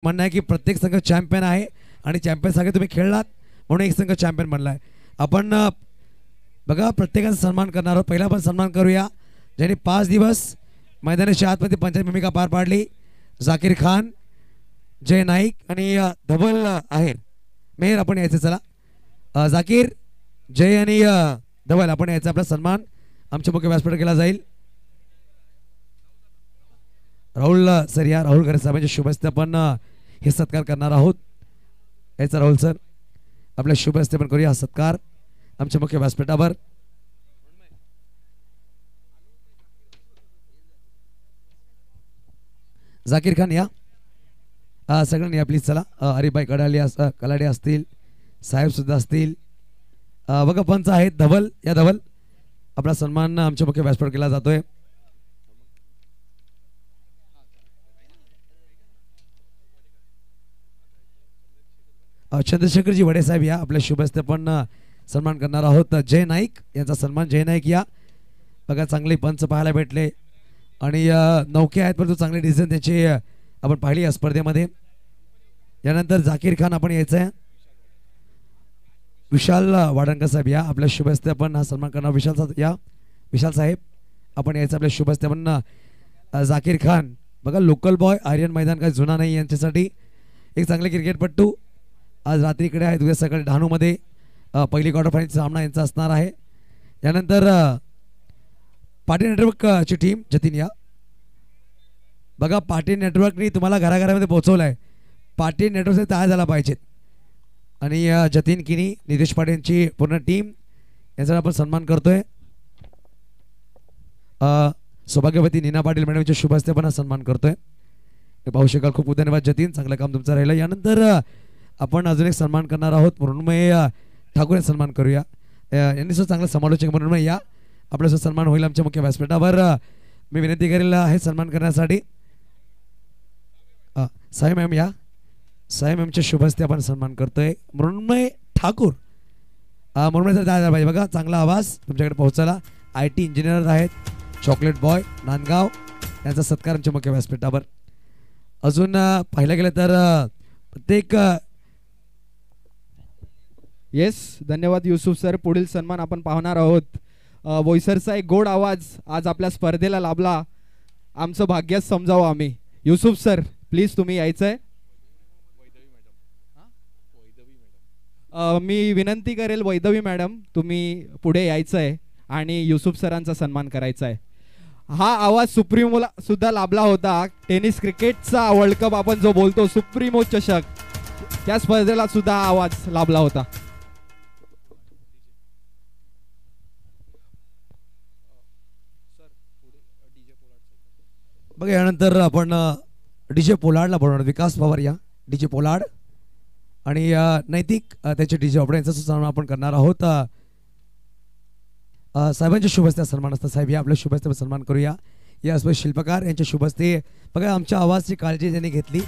म्हणणं आहे की प्रत्येक संघ चॅम्पियन आहे आणि चॅम्पियन संघ तुम्ही खेळलात म्हणून एक संघ चॅम्पियन बनलाय। आपण बघा प्रत्येकाचा सन्मान करणार आहोत। पहिला पण सन्मान करूया ज्यांनी 5 दिवस मैदानाच्या आतमध्ये पंचायत भूमिका पार पाडली। जाकीर खान, जय नाईक आणि धवल आहेर मेहर, आपण यायचं चला। जाकीर, जय आणि धवल आपण यायचा आपला सन्मान आमच्या मुख्य व्यासपीठावर केला जाईल। राहुल सर या राहुल खरे साहेबांच्या शुभ हस्ते आपण हे सत्कार करणार आहोत। याचा राहुल सर आपल्या शुभ हस्ते पण करूया सत्कार आमच्या मुख्य व्यासपीठावर। जाकीर खान या सगळ्यांनी या प्लीज चला। हरिभाई कलाडे असतील, साहेब सुद्धा असतील, बघा पंच आहेत धवल, या धवल आपला सन्मान आमच्या मुख्य व्यासपीठावर केला जातोय। चंद्रशेखरजी वडे साहेब या आपल्या शुभ हस्ते पण सन्मान करणार आहोत। जय नाईक यांचा सन्मान, जय नाईक या बघा चांगले पंच पाहायला भेटले आणि नौके आहेत परंतु चांगले डिझाईन त्याची आपण पाहिली या स्पर्धेमध्ये। यानंतर जाकीर खान आपण यायचं आहे। विशाल वाडणकर साहेब या आपल्या शुभ हस्ते आपण हा सन्मान करणार। विशाल साहेब आपण यायचं आपल्या शुभ हस्ते पण। जाकीर खान बघा लोकल बॉय, आर्यन मैदान काही जुना नाही यांच्यासाठी एक चांगले क्रिकेटपट्टू आज रात्रीकडे आहेत, उद्या सकाळी डहाणूमध्ये पहिली क्वार्टर फायनल सामना यांचा असणार आहे। यानंतर पाटील नेटवर्कची टीम जतीन या बघा पाटील नेटवर्कनी तुम्हाला घराघरामध्ये पोहोचवलाय। पाटील नेटवर्क तयार झाला पाहिजेत आणि जतीन किनी, नितेश पाटील यांची पूर्ण टीम यांचा आपण सन्मान करतोय। सौभाग्यवती नीना पाटील मॅडमच्या शुभ हस्ते पण सन्मान करतोय। पाहू शकाल खूप धन्यवाद जतीन, चांगलं काम तुमचं राहिलं। यानंतर आपण अजून एक सन्मान करणार आहोत मृण्मय ठाकूर यांचा सन्मान करूया। यांनी सुद्धा चांगला समालोचक मृण्मय या आपला सन्मान होईल आमच्या मुख्य व्यासपीठावर। मी विनंती करेल हे सन्मान करण्यासाठी साई मॅम या, साई मॅमच्या शुभ हस्ते आपण सन्मान करतोय मृण्मय ठाकूर। मृण्मय सर दादा पाहिजे बघा, चांगला आवाज तुमच्याकडे पोहोचला। IT इंजिनियर आहेत, चॉकलेट बॉय नांदगाव यांचा सत्कार आमच्या मुख्य व्यासपीठावर। अजून पाहिलं गेलं तर प्रत्येक येस धन्यवाद युसुफ सर। पुढील सन्मान आपण पाहणार आहोत। वोईसरचा एक गोड आवाज आज आपल्या स्पर्धेला लाभला, आमचं भाग्यच समजावं आम्ही। युसुफ सर प्लीज तुम्ही यायचंय। मी विनंती करेल वैदवी मॅडम तुम्ही पुढे यायचंय आणि युसुफ सरांचा सन्मान करायचा आहे। हा आवाज सुप्रीमोला सुद्धा लाभला होता। टेनिस क्रिकेटचा वर्ल्ड कप आपण जो बोलतो सुप्रीमो चषक, त्या स्पर्धेला सुद्धा हा आवाज लाभला होता। बघा यानंतर आपण DJ पोलार्डला बोलणार, विकास पवार या DJ पोलार्ड आणि नैतिक त्याचे DJ ऑपरेटर यांचा सन्मान आपण करणार आहोत। साहेबांच्या शुभ हस्ते सन्मान असतात। साहेब या आपल्या शुभ हस्ते सन्मान करूया। या शिल्पकार यांच्या शुभ हस्ते बघा आमच्या आवाजची काळजी त्यांनी घेतली।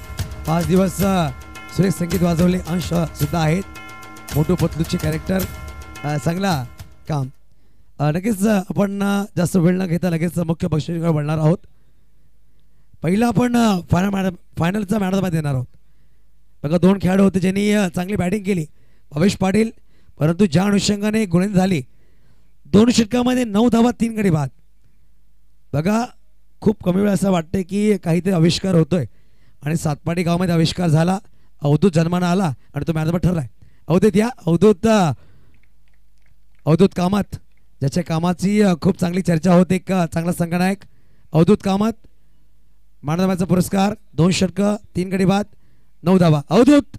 5 दिवस सुरेख संगीत वाजवले, अंश सुद्धा आहेत, मोठू पतलूचे कॅरेक्टर, चांगला काम। लगेच आपण जास्त वेळ न घेता लगेच मुख्य बक्षिसाकडे वळणार आहोत। पहिला आपण फायनलचा मॅन ऑफ द मॅच देणार आहोत। बघा 2 खेळाडू होते ज्यांनी चांगली बॅटिंग केली, भवेश पाटील, परंतु ज्या अनुषंगाने गुणित झाली 2 षटकामध्ये 9 धावा 3 गडी बाद। बघा खूप कमी वेळ असं वाटतंय की काहीतरी आविष्कार होतोय आणि सातपाडी गावामध्ये आविष्कार झाला, अवधूत जन्माला आला आणि तो मॅच ठरलाय। अवधूत या, अवधूत कामत ज्याच्या कामाची खूप चांगली चर्चा होते, एक चांगला संघनायक Avadhoot Kamat, man of the मॅचचा पुरस्कार, 2 षटकं 3 गडी बाद 9 धावा। अवधूत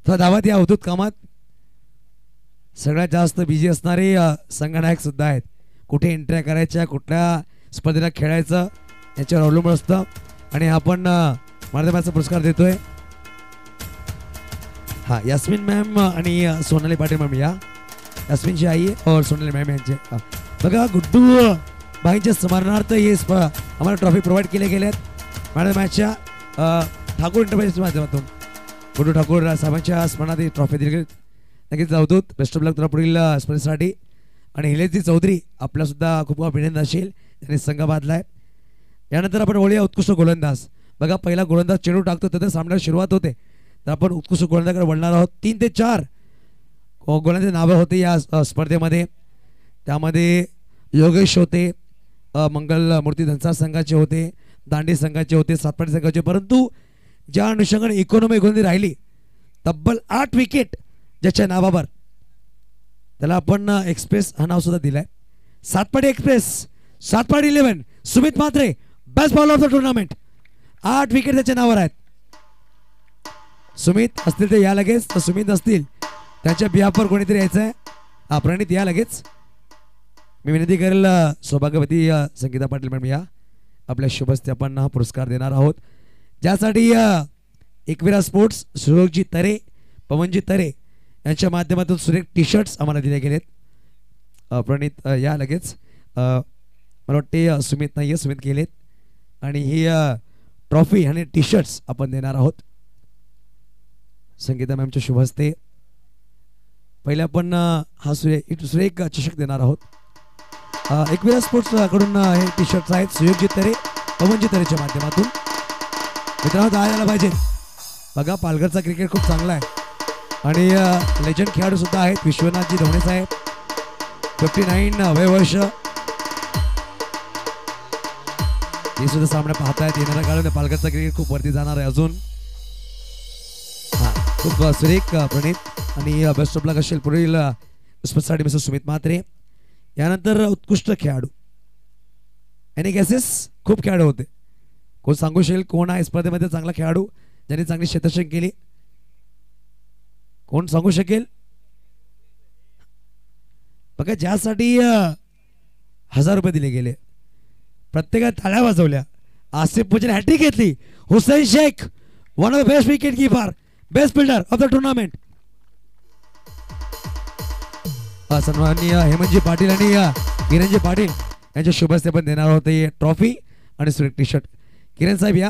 धावात या अवधूत कामत सगळ्यात जास्त बिझी असणारे संघनायक सुद्धा आहेत। कुठे एंट्र्या करायच्या, कुठल्या स्पर्धेला खेळायचं याच्यावर अवलंबून असतं आणि आपण मॅन ऑफ द मॅचचा पुरस्कार देतोय। हा यास्मिन मॅम आणि सोनाली पाटील मॅम या, यास्मिनची आई और सोनाली मॅम यांचे बघा गुड्डू भाईंच्या स्मरणार्थ हे आम्हाला ट्रॉफी प्रोव्हाइड केले गेलेत मॅन ऑफ द मॅचच्या ठाकूर एंटरप्राइजेसच्या माध्यमातून। गुड्डू ठाकूर साहेबांच्या स्मरणात ही ट्रॉफी दिली गेली। नक्कीच अवधूत बेस्ट ऑफ लक तुला पुढील स्पर्धेसाठी। आणि हिलेजी चौधरी आपला सुद्धा खूप अभिनंदन असेल, त्यांनी संघ बांधलाय। यानंतर आपण वळूया उत्कृष्ट गोलंदाज बघा पहिला गोलंदाज चेंडू टाकतो तर सामन्याला सुरुवात होते. तर आपण उत्कृष्ट गोलंदाजाकडे वळणार आहोत. 3 ते 4 गोलंदाजांची नावं होती या स्पर्धेमध्ये. त्यामध्ये योगेश होते, मंगल मूर्ती धनसार संघाचे होते, दांडी संघाचे होते, सातपाडी संघाचे. परंतु ज्या अनुषंगाने इकॉनॉमी गोलंदाजी राहिली तब्बल 8 विकेट ज्याच्या नावावर त्याला आपण एक्सप्रेस हा नाव सुद्धा दिलाय. Satpadi express, Satpadi 11, Sumit Mhatre best bowler of the tournament. 8 wicket त्याच्या नावावर आहेत. सुमित असतील ते या लगेच, तर सुमित असतील त्यांच्या बिहाफवर कोणीतरी यायचं आहे. प्रणित या लगेच. मी विनंती करेल सौभाग्यवती संगीता पाटील मॅडम या आपल्या शुभस्ते आपण हा पुरस्कार देणार आहोत, ज्यासाठी एकविरा स्पोर्ट्स सुयोगजी तरे, पवनजी तरे यांच्या माध्यमातून सुरेख टी शर्ट्स आम्हाला दिले गेलेत. प्रणित या लगेच. मला वाटते सुमित नाही आहे, सुमित गेलेत. आणि ही ट्रॉफी आणि टी शर्ट्स आपण देणार आहोत संगीता मॅमच्या शुभ हस्ते. पहिले आपण हा सुरेख चषक देणार आहोत. एकविरा स्पोर्ट्स कडून हे टी शर्ट्स आहेत सुयोगजी तरे, पवनजी तरेच्या माध्यमातून. मित्रांनो जायला पाहिजे. बघा पालघरचा क्रिकेट खूप चांगला आहे आणि लेजंड खेळाडू सुद्धा आहेत. विश्वनाथजी धवणे साहेब 59 वयवर्ष, हे सुद्धा सामना पाहतायत. येणाऱ्या काळात पालघरचा क्रिकेट खूप वरती जाणार आहे अजून. खूप सुरेख प्रणित आणि बेस्ट ऑफ लक असेल पुढील स्पर्धेसाठी मिस्टर सुमित म्हात्रे. यानंतर उत्कृष्ट खेळाडू आणि गॅसेस खूप खेळाडू होते. कोण सांगू शकेल कोण आहे स्पर्धेमध्ये चांगला खेळाडू ज्यांनी चांगली क्षेत्ररक्षण केली? कोण सांगू शकेल? बघा ज्यासाठी 1000 रुपये दिले गेले, प्रत्येकात टाळ्या वाजवल्या. आसिफ मुझे हॅट्रिक घेतली. Hussain Shaikh one of the best wicket keeper, best fielder of the tournament. सन्माननीय हेमंतजी पाटील आणि किरणजी पाटील यांच्या शुभ हस्ते पण देणार होते ट्रॉफी आणि सुरेख टी शर्ट. किरण साहेब या,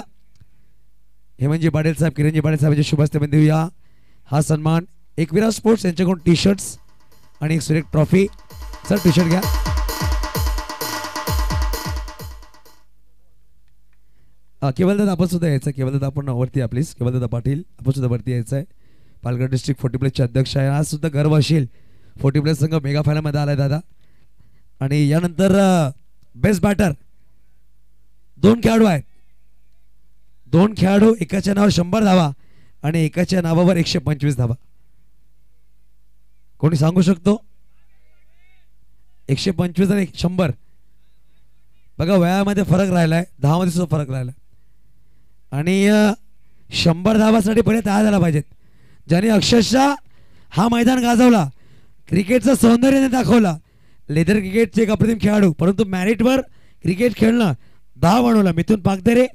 हेमंतजी पाटील साहेब, किरणजी पाटील साहेब यांच्या शुभ हस्ते पण देऊया हा सन्मान. एकविरा स्पोर्ट्स यांच्याकडून टी शर्ट्स आणि एक सुरेख ट्रॉफी. सर टी शर्ट घ्या. केवलदादा आपण सुद्धा यायचं. केवलदादा आपण वरती या प्लीज. केवलदादा पाटील आपण सुद्धा वरती यायचं आहे. पालघर डिस्ट्रिक्ट 40 प्लेसचे अध्यक्ष आहे. आज सुद्धा गर्व असेल 40 प्लेस संघ मेगा फायनलमध्ये आलाय दादा. आणि यानंतर बेस्ट बॅटर 2 खेळाडू आहेत. 2 खेळाडू, एकाच्या नावावर 100 धावा आणि एकाच्या नावावर 125 धावा. कोणी सांगू शकतो? 125 आणि 100. बघा वयामध्ये फरक राहिलाय, धावामध्ये सुद्धा फरक राहिलाय. आणि 100 धावासाठी पहिले तयार झाला पाहिजेत. ज्याने अक्षरशः हा मैदान गाजवला, क्रिकेटचं सौंदर्याने दाखवला. लेदर क्रिकेटचे एक अप्रतिम खेळाडू, परंतु मॅरिटवर क्रिकेट खेळणं, धाव बनवला. मिथुन पागदरे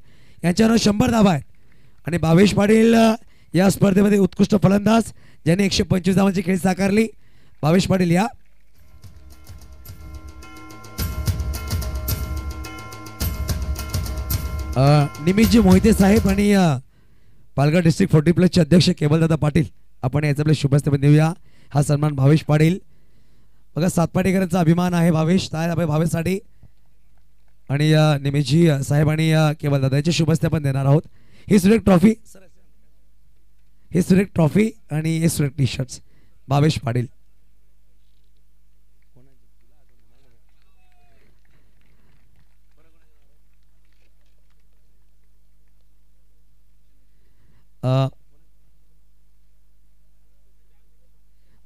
यांच्यावर 100 धावा आहेत. आणि भावेश पाटील या स्पर्धेमध्ये उत्कृष्ट फलंदाज ज्याने 125 धावांची खेळी साकारली. भावेश पाटील या. निमितजी मोहिते साहेब आणि पालघर डिस्ट्रिक्ट 40 प्लसचे अध्यक्ष केवलदादा पाटील आपण याचा आपल्या शुभ हस्ते देऊया हा सन्मान भावेश पाटील. बघा सातपाटीकरांचा अभिमान आहे भावेश, भावेशसाठी. आणि निमितजी साहेब आणि केवलदादा याचे शुभ हस्ते आपण देणार आहोत. ही सुरेख ट्रॉफी, ही सुरेख ट्रॉफी आणि हे सुरेख टी शर्ट्स भावेश पाटील.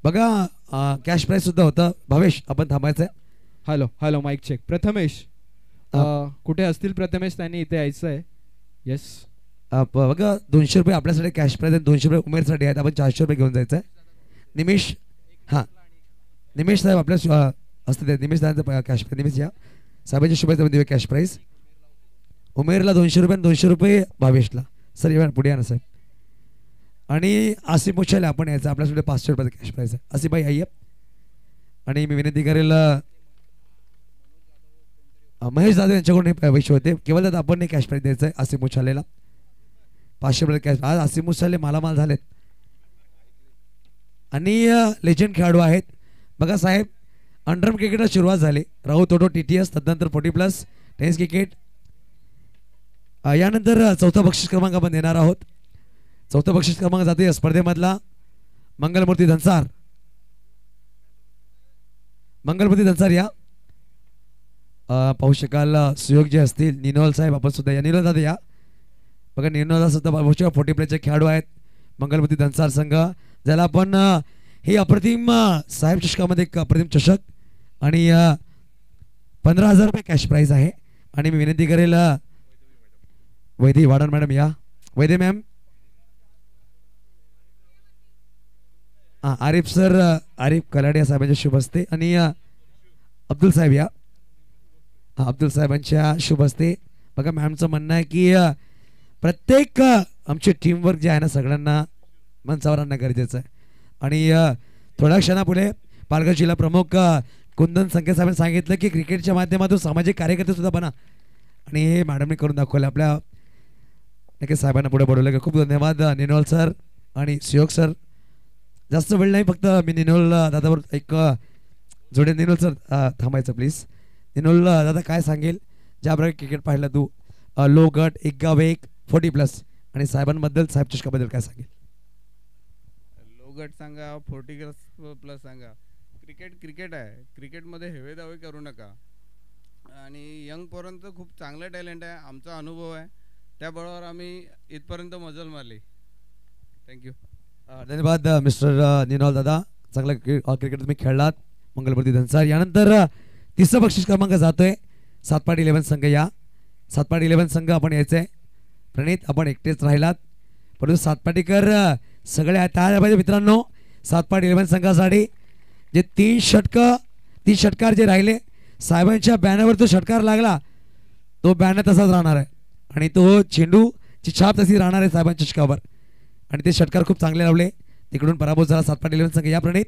बघा कॅश प्राइस सुद्धा होतं. भावेश आपण थांबायचं आहे. Hello hello mike check. Prathamesh कुठे असतील? प्रथमेश त्यांनी इथे यायचं आहे. येस. बघा 200 रुपये आपल्यासाठी कॅश प्राइस आहे, 200 रुपये उमेरसाठी आहेत. आपण 400 रुपये घेऊन जायचं आहे. निमेश, हां निमेश साहेब आपल्या असते. निमेश साहेबांचं कॅश प्राइस. निमेश या साहेबांच्या शुभेच्छा देऊया. कॅश प्राइस उमेरला 200 रुपये आणि 200 रुपये भावेशला. सर या पुढे या ना साहेब. आणि आसिफ मुच्छाले आपण यायचं. आपल्यासाठी 500 रुपयाचा कॅश प्राइस आहे. आसिफ भाई आई. आणि मी विनंती करेल महेश जाधव यांच्याकडून हे पैसे होते. केवळ दादा आपण कॅश प्राइस द्यायचं आहे आसिफ मुच्छालेला. 500 रुपये कॅश. आज आसिफ मुच्छाले मालामाल झालेत आणि लेजंड खेळाडू आहेत. बघा साहेब अंडरम क्रिकेटला सुरुवात झाली. राहुल तोटो TTS, तदनंतर 40 प्लस टेनिस क्रिकेट. यानंतर चौथा बक्षीस क्रमांक आपण देणार आहोत. चौथा बक्षीस क्रमांक जाते या स्पर्धेमधला मंगलमूर्ती धनसार. मंगलमूर्ती धनसार या पाहू शकाल सुयोग जे असतील निनोल साहेब आपण सुद्धा या. निनोल दादा या बघा. निनोलला सुद्धा पाहू शकाल 40 प्लेचे खेळाडू आहेत. मंगलमूर्ती धनसार संघ ज्याला आपण हे अप्रतिम साहेब चषकामध्ये एक अप्रतिम चषक आणि 15,000 रुपये कॅश प्राईज आहे. आणि मी विनंती करेल वैदी वाडन मॅडम या. वैदे मॅम. आरिफ सर आरिफ कलाडिया साहेबांच्या शुभ हस्ते आणि अब्दुल साहेब या. अब्दुल साहेबांच्या शुभ हस्ते. बघा मॅमचं म्हणणं आहे की प्रत्येक आमची टीमवर्क जे आहे ना सगळ्यांना मंचावर आणणं गरजेचं आहे. आणि थोड्या क्षणापुढे पालघर जिल्हा प्रमुख कुंदन संकेत साहेबांनी सांगितलं की क्रिकेटच्या माध्यमातून सामाजिक कार्यकर्ते सुद्धा बना. आणि हे मॅडमने करून दाखवलं. आपल्या नक्कीच साहेबांना पुढे बोलवलं. खूप धन्यवाद निनोल सर आणि सुयोग सर. जास्त वेळ नाही फक्त मी निनोल दादावर एक जोडे. निनोल सर थांबायचं प्लीज. निनोल दादा काय सांगेल ज्या प्रकारे क्रिकेट पाहिलं तू लो गट एक गाव एक 40+ आणि साहेबांबद्दल साहेब चषकाबद्दल काय सांगेल. लो गट सांगा 40+ सांगा. क्रिकेट आहे. क्रिकेटमध्ये हेवे दावे करू नका. आणि यंग पोरांचं खूप चांगलं टॅलेंट आहे. आमचा अनुभव आहे त्याबरोबर आम्ही इथपर्यंत मजल मारली. थँक्यू. धन्यवाद मिस्टर निनोल दादा. चांगला क्रिकेट तुम्ही खेळलात. मंगलमूर्ती धनसार. यानंतर तिसरा बक्षीस क्रमांक जातोय सातपाडी 11 संघ या. सातपाडी 11 संघ आपण यायचंय. प्रणित आपण एकटेच राहिलात परंतु सातपाटीकर सगळे तयार पाहिजे मित्रांनो. सातपाडी 11 संघासाठी जे 3 षटकार जे राहिले साहेबांच्या बॅनरवर तो षटकार लागला तो बॅनर तसाच राहणार आहे आणि तो चेंडूची छाप तशी राहणार आहे साहेबांच्या चषकावर. आणि ते षटकार खूप चांगले लावले. तिकडून पराभूत झाला सातपाटी 11 संघ या. प्रणित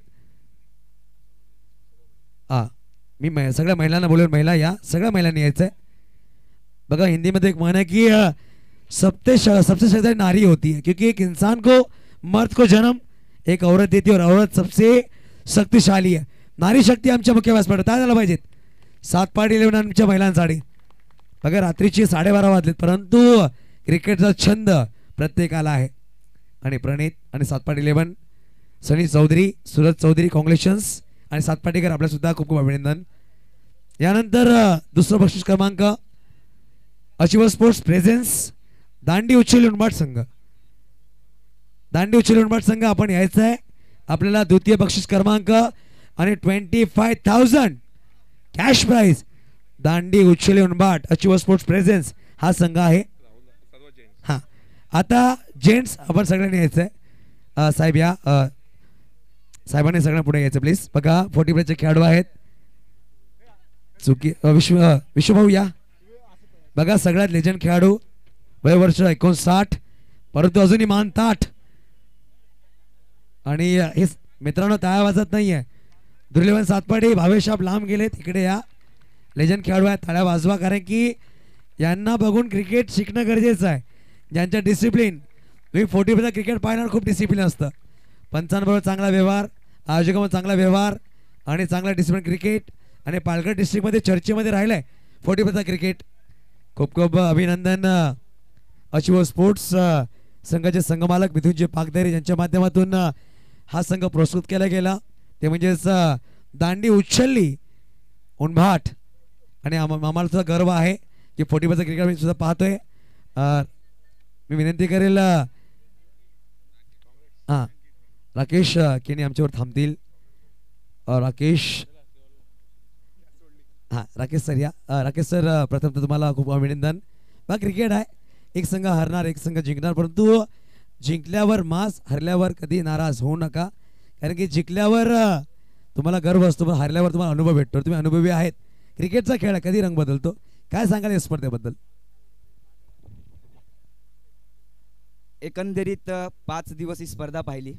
मी सगळ्या महिलांना बोलून महिला या. सगळ्या महिलांनी यायचं आहे. बघा हिंदीमध्ये एक म्हण है कि सबसे शक्तिशाली नारी होती है क्योंकि एक इंसान को मर्द को जन्म एक औरत देती है और औरत सबसे शक्तिशाली है. नारी शक्ती आमच्या मुख्य व्यासपीठावर काय झालं पाहिजेत. सातपाडी 11 आमच्या महिलांसाठी. बघा रात्रीचे 12:30 वाजलेत परंतु क्रिकेटचा छंद प्रत्येकाला आहे. आणि प्रणित आणि सातपाडी 11 सनी चौधरी सूरज चौधरी कॉंग्रॅच्युलेशन्स आणि सातपाटीकर आपल्या सुद्धा खूप खूप अभिनंदन. यानंतर दुसरा बक्षीस क्रमांक अचिव्ह स्पोर्ट्स प्रेझेन्स दांडी उचल उंबाट संघ. दांडी उचल उंबाट संघ आपण यायचं आहे. आपल्याला द्वितीय बक्षीस क्रमांक आणि 25,000 कॅश प्राइज दांडी उचल उंबाट अचिव्ह स्पोर्ट्स प्रेझेन्स हा संघ आहे. हां आता जेंट्स आपण सगळ्यांनी यायचं आहे. साहेब या. साहेबांनी सगळ्यांना पुढे यायचं प्लीज. बघा 40+ खेळाडू आहेत. चुकी विश्वभाऊ या. बघा सगळ्यात लेजंड खेळाडू वयवर्ष 59 परंतु अजूनही मान ताठ. आणि हे मित्रांनो टाळ्या वाजत नाहीये. दुर्लभन सातपाडी भावेश आप लांब गेले तिकडे या. लेजंड खेळाडू आहेत. टाळ्या वाजवा कारण की यांना बघून क्रिकेट शिकणं गरजेचं आहे. ज्यांच्या डिसिप्लिन तुम्ही 40+ क्रिकेट पाहणार खूप डिसिप्लिन असतं. पंचांबरोबर चांगला व्यवहार आयोजकांबरोबर चांगला व्यवहार आणि चांगला डिसिप्लिन क्रिकेट आणि पालघर डिस्ट्रिक्टमध्ये चर्चेमध्ये राहिलंय 40+ क्रिकेट. खूप खूप अभिनंदन. अचिव्ह स्पोर्ट्स संघाचे संघमालक मिथुनजी पागदरे यांच्या माध्यमातून हा संघ पुरस्कृत केला गेला ते म्हणजेच दांडी उचलली उंभाट. आणि आम्हाला सुद्धा गर्व आहे की 40+ क्रिकेट मी सुद्धा पाहतोय. मी विनंती करेल हां राकेश केनी आमच्यावर थांबतील. राकेश हां राकेश सर या. राकेश सर प्रथम तर तुम्हाला खूप अभिनंदन. बघा क्रिकेट आहे एक संघ हरणार एक संघ जिंकणार परंतु जिंकल्यावर मास हरल्यावर कधी नाराज होऊ नका कारण की जिंकल्यावर तुम्हाला गर्व असतो पण हरल्यावर तुम्हाला अनुभव भेटतो. तुम्ही अनुभवी आहेत. क्रिकेटचा खेळ कधी रंग बदलतो. काय सांगाल या स्पर्धेबद्दल. एकंदरीत 5 दिवस ही स्पर्धा पाहिली.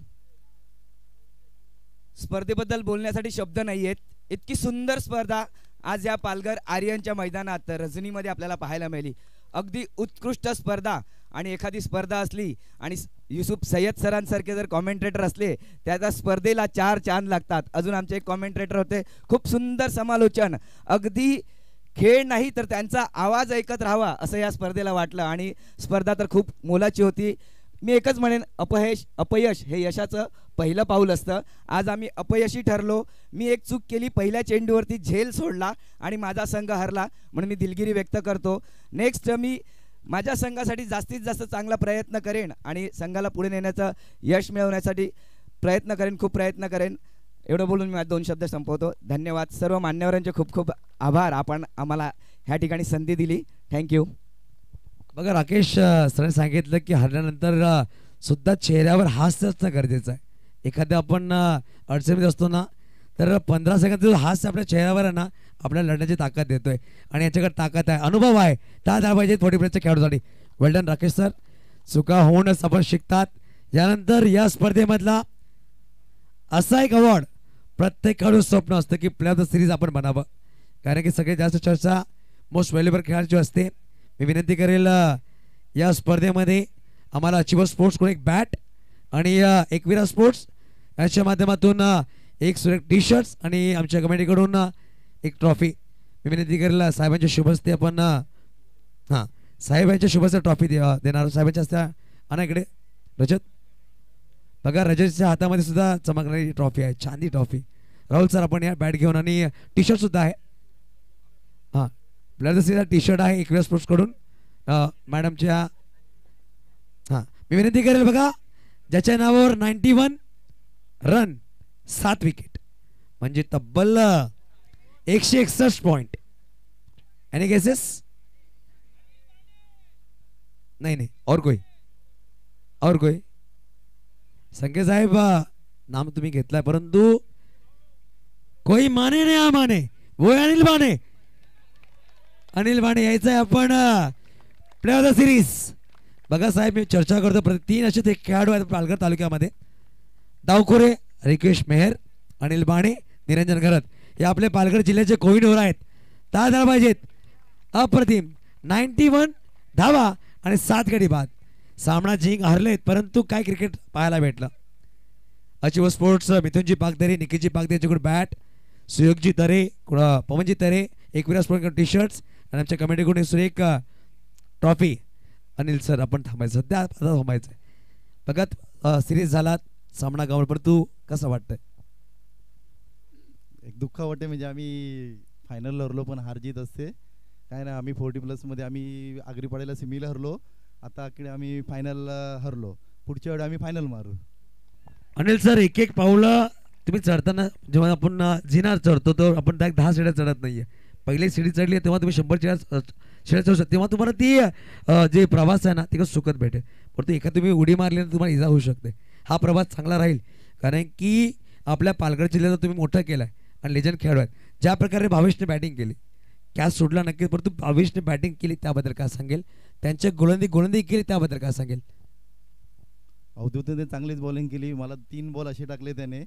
स्पर्धेबद्दल बोलण्यासाठी शब्द नाही आहेत. इतकी सुंदर स्पर्धा आज या पालघर आर्यनच्या मैदानात रजनीमध्ये आपल्याला पाहायला मिळाली. अगदी उत्कृष्ट स्पर्धा. आणि एखादी स्पर्धा असली आणि युसुफ सय्यद सरांसारखे जर कॉमेंट्रेटर असले त्याच्या स्पर्धेला 4 चांद लागतात. अजून आमचे एक कॉमेंट्रेटर होते खूप सुंदर समालोचन. अगदी खेळ नाही तर त्यांचा आवाज ऐकत राहावा असं या स्पर्धेला वाटलं आणि स्पर्धा तर खूप मोलाची होती. मी एकच म्हणेन, अपयश हे यशाचं पहिलं पाऊल असतं. आज आम्ही अपयशी ठरलो. मी एक चूक केली, पहिल्या चेंडूवरती झेल सोडला आणि माझा संघ हरला, म्हणून मी दिलगिरी व्यक्त करतो. नेक्स्ट मी माझ्या संघासाठी जास्तीत जास्त चांगला प्रयत्न करेन आणि संघाला पुढे नेण्याचं यश मिळवण्यासाठी प्रयत्न करेन, खूप प्रयत्न करेन. एवढं बोलून मी माझे 2 शब्द संपवतो. धन्यवाद. सर्व मान्यवरांचे खूप खूप आभार. आपण आम्हाला ह्या ठिकाणी संधी दिली. थँक्यू. बघा राकेश सरांनी सांगितलं की हरल्यानंतर सुद्धा चेहऱ्यावर हास्य असणं गरजेचं आहे. एखाद्या आपण अडचणीत असतो ना, तर 15 सेकंद हास्य आपल्या चेहऱ्यावर आहे ना, आपल्याला लढण्याची ताकद देतोय आणि याच्याकडे ताकद आहे, अनुभव आहे. त्या झाला पाहिजे थोडीपर्यंत खेळाडूसाठी. वेल डन राकेश सर. चुका होऊनच आपण शिकतात. यानंतर या स्पर्धेमधला असा एक अवॉर्ड प्रत्येक खेळाडू स्वप्न असतं की प्ले ऑफ द सिरीज आपण बनावं, कारण की सगळ्यात जास्त चर्चा मोस्ट व्हॅल्युएबल खेळाडूची असते. मी विनंती करेल या स्पर्धेमध्ये आम्हाला अचिव्हर स्पोर्ट्सकडून एक बॅट आणि एकविरा स्पोर्ट्स याच्या माध्यमातून एक सुरेख टी शर्ट्स आणि आमच्या कमिटीकडून एक ट्रॉफी. मी विनंती करेल साहेबांच्या शुभहस्ते आपण हां साहेबांच्या शुभहस्ते ट्रॉफी देणार. साहेबांच्या हस्ते आणा इकडे. रजत बघा, रजतच्या हातामध्ये सुद्धा चमकणारी ट्रॉफी आहे, चांदी ट्रॉफी. राहुल सर आपण या बॅट घेऊन आणि टी शर्ट सुद्धा आहे. हां प्लेयर्सचा टी शर्ट आहे एकविरा स्पोर्ट्सकडून मॅडमच्या. हां मी विनंती करेल बघा, ज्याच्या नावावर 91 रन 7 विकेट म्हणजे तब्बल 161 पॉइंट. Any guesses? नहीं और कोई संके साहेब नाम तुम्ही घेतलाय, परंतु कोई माने नाही माने वो अनिल बाणे यायचं आहे आपण प्ले ऑफ द सिरीज. बघा साहेब, मी चर्चा करतो, 3 असे ते खेळाडू आहेत पालघर तालुक्यामध्ये. डावखोरे, रिकेश मेहर, अनिल बाणे, निरंजन घरत हे आपले पालघर जिल्ह्याचे कोहिनूर आहेत. त्या झाला पाहिजेत. अप्रतिम 91 धावा आणि 7 गडी बाद. सामना जिंक हरलेत, परंतु काय क्रिकेट पाहायला भेटलं. अचिव्हर स्पोर्ट्स मिथुनजी पागदरे, निखिलजी पागदरे यांच्याकडून बॅट, सुयोगजी तरे, पवनजी तरे, एकविरा स्पोर्ट्स टी शर्ट्स आणि आमच्या कमिटीकडून सुरेख ट्रॉफी. अनिल सर आपण थांबायचं, सध्या आता थांबायचं. बघा सिरीज झाला, सामना गमावला, परंतु कसं वाटतंय? एक दुःख वाटते, म्हणजे आम्ही फायनल हरलो, पण हार जीत असते काय ना. आम्ही 40+ मध्ये आम्ही आगरीपाड्याला सिमीला हरलो, आता इकडे आम्ही फायनल हरलो. पुढच्या वेळी आम्ही फायनल मारू. अनिल सर, एक एक पावलं तुम्ही चढताना, जेव्हा आपण जिना चढतो तर आपण 10 शिड्या चढत नाहीये. पहिले शिडी चढली तेव्हा तुम्ही 100 शिड्या चढू शकता, तेव्हा तुम्हाला ती जे प्रवास आहे ना ते कसं सुखद भेटेल. परंतु एका तुम्ही उडी मारली तर तुम्हाला इजा होऊ शकते. हा प्रवास चांगला राहील, कारण की आपल्या पालघर जिल्ह्याला तुम्ही मोठा केला आहे आणि लेजंड खेळाडू आहेत. ज्या प्रकारे भावेशने बॅटिंग केली, कॅच सोडला नक्कीच, परंतु भावेशने बॅटिंग केली त्याबद्दल काय सांगेल? त्यांच्या गोलंदाजी केली त्याबद्दल काय सांगेल? अवधूतने चांगलीच बॉलिंग केली. मला 3 बॉल असे टाकले त्याने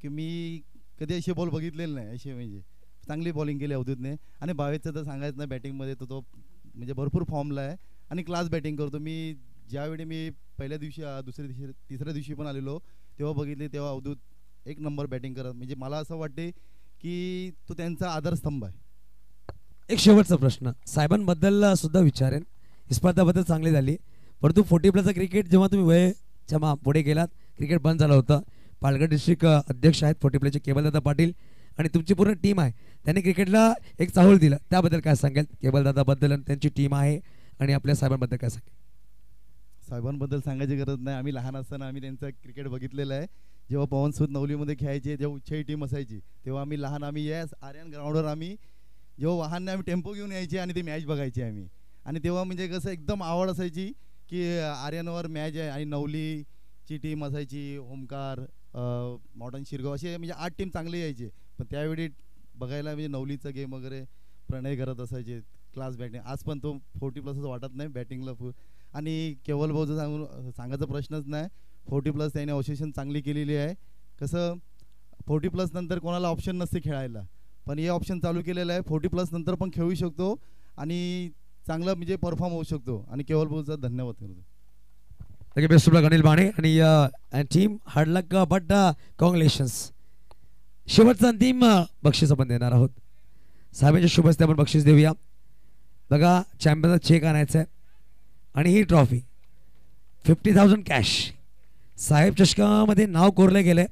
की मी कधी असे बॉल बघितलेले नाही. असे म्हणजे चांगली बॉलिंग केली अवधूतने. आणि भावेशचं तर सांगायचं नाही, बॅटिंगमध्ये तो म्हणजे भरपूर फॉर्मला आहे आणि क्लास बॅटिंग करतो. मी ज्यावेळी मी पहिल्या दिवशी, दुसऱ्या दिवशी, तिसऱ्या दिवशी पण आलेलो तेव्हा बघितले, तेव्हा अवधूत 1 नंबर बॅटिंग करत. म्हणजे मला असं वाटते की तो त्यांचा आधारस्तंभ आहे. एक शेवटचा प्रश्न साहेबांबद्दल सुद्धा विचारेन. स्पर्धाबद्दल चांगली झाली, परंतु 40+ क्रिकेट जेव्हा तुम्ही वयच्या पुढे गेलात, क्रिकेट बंद झालं होतं. पालघर डिस्ट्रिक्ट अध्यक्ष आहेत 40+चे केवलदादा पाटील आणि तुमची पूर्ण टीम आहे, त्यांनी क्रिकेटला एक चाहूल दिलं, त्याबद्दल काय सांगेल? केवलदादाबद्दल आणि त्यांची टीम आहे आणि आपल्या साहेबांबद्दल काय सांगेल? साहेबांबद्दल सांगायची गरज नाही. आम्ही लहान असताना आम्ही त्यांचं क्रिकेट बघितलेलं आहे. जेव्हा पवन सूद नवलीमध्ये खेळायचे, जेव्हा उच्चाई टीम असायची, तेव्हा आम्ही लहान, आम्ही या आर्यन ग्राउंडवर आम्ही जेव्हा वाहनने आम्ही टेम्पो घेऊन यायचे आणि ती मॅच बघायची आम्ही. आणि तेव्हा म्हणजे कसं एकदम आवड असायची की आर्यनवर मॅच आहे आणि नवलीची टीम असायची, ओमकार, मॉडर्न शिरगाव, असे म्हणजे 8 टीम चांगले यायचे. पण त्यावेळी बघायला म्हणजे नवलीचा गेम वगैरे प्रणय करत असायचे, क्लास बॅटिंग. आज पण तो 40+ वाटत नाही बॅटिंगला. आणि केवल भाऊचं सांगायचा प्रश्नच नाही. 40+ त्याने ऑसेशन चांगली केलेली आहे. कसं 40+ नंतर कोणाला ऑप्शन नसते खेळायला, पण हे ऑप्शन चालू केलेलं आहे. 40+ नंतर पण खेळू शकतो आणि चांगलं म्हणजे परफॉर्म होऊ शकतो. आणि केवल भाऊचा धन्यवाद करतो. बेस्ट ऑफ लक अनिल बाणे आणि team. Hard luck but congratulations. शेवटचा अंतिम बक्षीस आपण देणार आहोत. साहेबांच्या शुभ हस्ते आपण बक्षीस देऊया. बघा चॅम्पियनचा चेक आणायचा आहे आणि ही ट्रॉफी 50,000 कॅश. साहेब चषकामध्ये नाव कोरलं गेलंय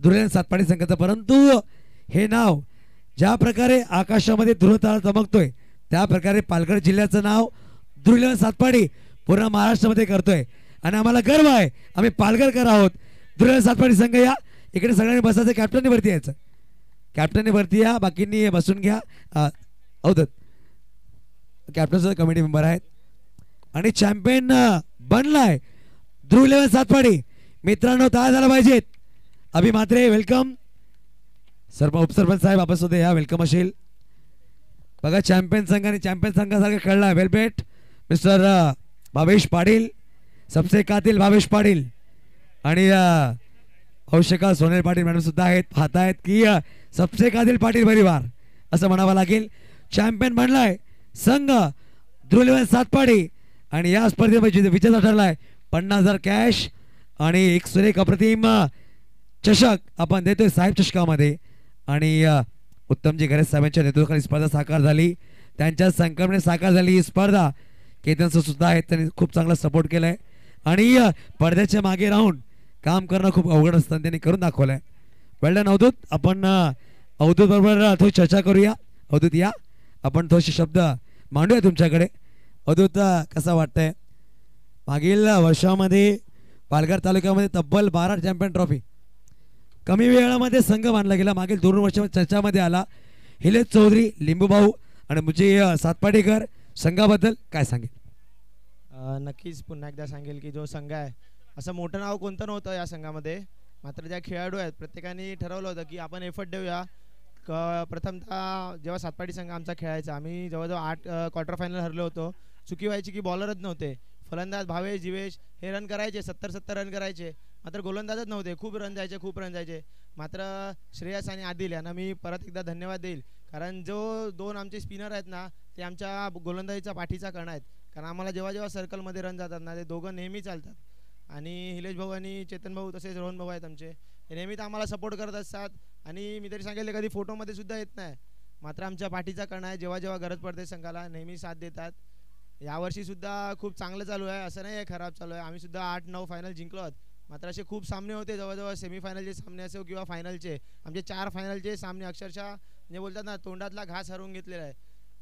दुर्योधन सातपाडी संघाचं, परंतु हे नाव ज्या प्रकारे आकाशामध्ये ध्रुवतारा चमकतोय त्या प्रकारे पालघर जिल्ह्याचं नाव दुर्योधन सातपाडी पूर्ण महाराष्ट्रामध्ये करतोय आणि आम्हाला गर्व आहे. आम्ही पालघरकर आहोत. दुर्योधन सातपाडी संघ या इकडे सगळ्यांनी बसायचं. कॅप्टनने वरती यायचं. कॅप्टनने वरती या, बाकींनी बसून घ्या. अवधत कॅप्टनचा कमिटी मेंबर आहेत आणि चॅम्पियन बनलाय दुर्योधन सातपाडी. मित्रांनो टाळ्या झाला पाहिजेत. अभि म्हात्रे वेलकम. उपसरपंच साहेब आपण सुद्धा या वेलकम असेल. बघा चॅम्पियन संघ आणि चॅम्पियन संघासारखं खेळला वेलपेट मिस्टर भावेश पाटील, सबसे कातिल भावेश पाटील आणि औषका सोनेल पाटील मॅडम सुद्धा आहेत. पाहतायत की सबसे कातिल पाटील परिवार असं म्हणावं लागेल. चॅम्पियन बनलाय संघ दुर्योधन सातपाडी आणि या स्पर्धेमध्ये विजेता ठरलाय 50,000 कॅश आणि एक सुरेख अप्रतिम चषक आपण देतोय साहेब चषकामध्ये. आणि उत्तमजी घरे साहेबांच्या नेतृत्वाखाली स्पर्धा साकार झाली. त्यांच्या संकल्पने साकार झाली ही स्पर्धा. केतन सुद्धा आहेत, त्यांनी खूप चांगला सपोर्ट केलाय आणि पडद्याच्या मागे राहून काम करणं खूप अवघड असतं, त्यांनी करून दाखवलंय. वेल डन अवधूत. आपण अवधूत बरोबर थोडी चर्चा करूया. अवधूत या, आपण थोडेसे शब्द मांडूया तुमच्याकडे. अवधूत कसं वाटतंय मागील वर्षामध्ये पालघर तालुक्यामध्ये तब्बल 12 चॅम्पियन ट्रॉफी कमी वेळामध्ये संघ बांधला गेला. मागील 2 वर्षामध्ये चर्चामध्ये आला. हिलेश चौधरी, लिंबूभाऊ आणि मुझे सातपाडीकर संघाबद्दल काय सांगेल? नक्कीच पुन्हा एकदा सांगेल की जो संघ आहे असं मोठं नाव कोणतं नव्हतं या संघामध्ये, मात्र ज्या खेळाडू आहेत प्रत्येकाने ठरवलं होतं की आपण एफर्ट देऊया. प्रथमतः जेव्हा सातपाडी संघ आमचा खेळायचा, आम्ही जवळजवळ 8 क्वार्टर फायनल हरलो होतो. चुकी व्हायची की बॉलरच नव्हते. फलंदाज भावेश जीवेश हे रन करायचे, 70-70 रन करायचे, मात्र गोलंदाजच नव्हते. खूप रन जायचे. मात्र श्रेयस आणि आदिल यांना मी परत एकदा धन्यवाद देईल, कारण जो 2 आमचे स्पिनर आहेत ना ते आमच्या गोलंदाजीचा पाठीचा कणा आहेत. कारण आम्हाला जेव्हा जेव्हा सर्कलमध्ये रन जातात ना ते दोघं नेहमी चालतात. आणि हिलेश भाऊ आणि चेतन भाऊ तसेच रोहन भाऊ आहेत आमचे, हे नेहमीच आम्हाला सपोर्ट करत असतात. आणि मी तरी सांगेल कधी फोटोमध्ये सुद्धा येत नाही, मात्र आमच्या पाठीचा कणा आहे. जेव्हा जेव्हा गरज पडते संघाला नेहमी साथ देतात. यावर्षी सुद्धा खूप चांगलं चालू आहे, असं नाही आहे खराब चालू आहे. आम्ही सुद्धा 8-9 फायनल जिंकलो आहोत. मात्र असे खूप सामने होते, जवळजवळ सेमीफायनलचे सामने असो किंवा फायनलचे. आमचे 4 फायनलचे सामने अक्षरशः जे बोलतात ना तोंडातला घास हरवून घेतलेला आहे.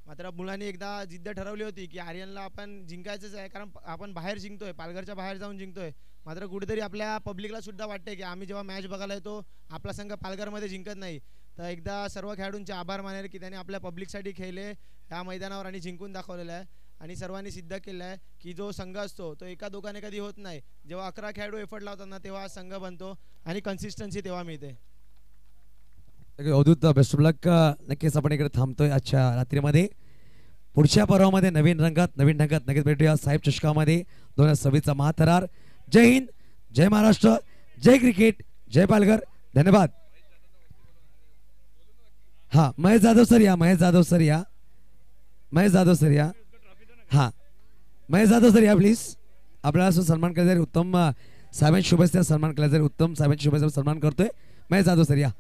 मात्र मुलांनी एकदा जिद्द ठरवली होती की आर्यनला आपण जिंकायचंच आहे, कारण आपण बाहेर जिंकतोय, पालघरच्या बाहेर जाऊन जिंकतोय. मात्र कुठेतरी आपल्या पब्लिकला सुद्धा वाटते की आम्ही जेव्हा मॅच बघायला येतो आपला संघ पालघरमध्ये जिंकत नाही. तर एकदा सर्व खेळाडूंचे आभार मानेल की त्यांनी आपल्या पब्लिकसाठी खेळले या मैदानावर आणि जिंकून दाखवलेलं आहे. आणि सर्वांनी सिद्ध केलं आहे की जो संघ असतो तो एका दोघाने कधी होत नाही. जेव्हा 11 खेळाडू एफर्ट लावतात ना तेव्हा संघ बनतो आणि कन्सिस्टन्सी तेव्हा मिळते. अवधूत बेस्ट ऑफ लक. नक्कीच आपण इकडे थांबतोय आजच्या रात्रीमध्ये. पुढच्या पर्वामध्ये नवीन रंगात नवीन ढंगात नक्कीच भेटूया साहेब चषकामध्ये 2026चा महाथरार. जय हिंद, जय महाराष्ट्र, जय क्रिकेट, जय पालघर. धन्यवाद. हा महेश जाधव सर या, महेश जाधव सर या, महेश जाधव सर या. हा महेश जाधव सर या प्लीज. आपल्याला सन्मान केला जाईल. उत्तम साहेबांच्या शुभेच्छा सन्मान केला जाईल. उत्तम साहेबांच्या शुभेच्छा सन्मान करतोय. महेश जाधव सर या.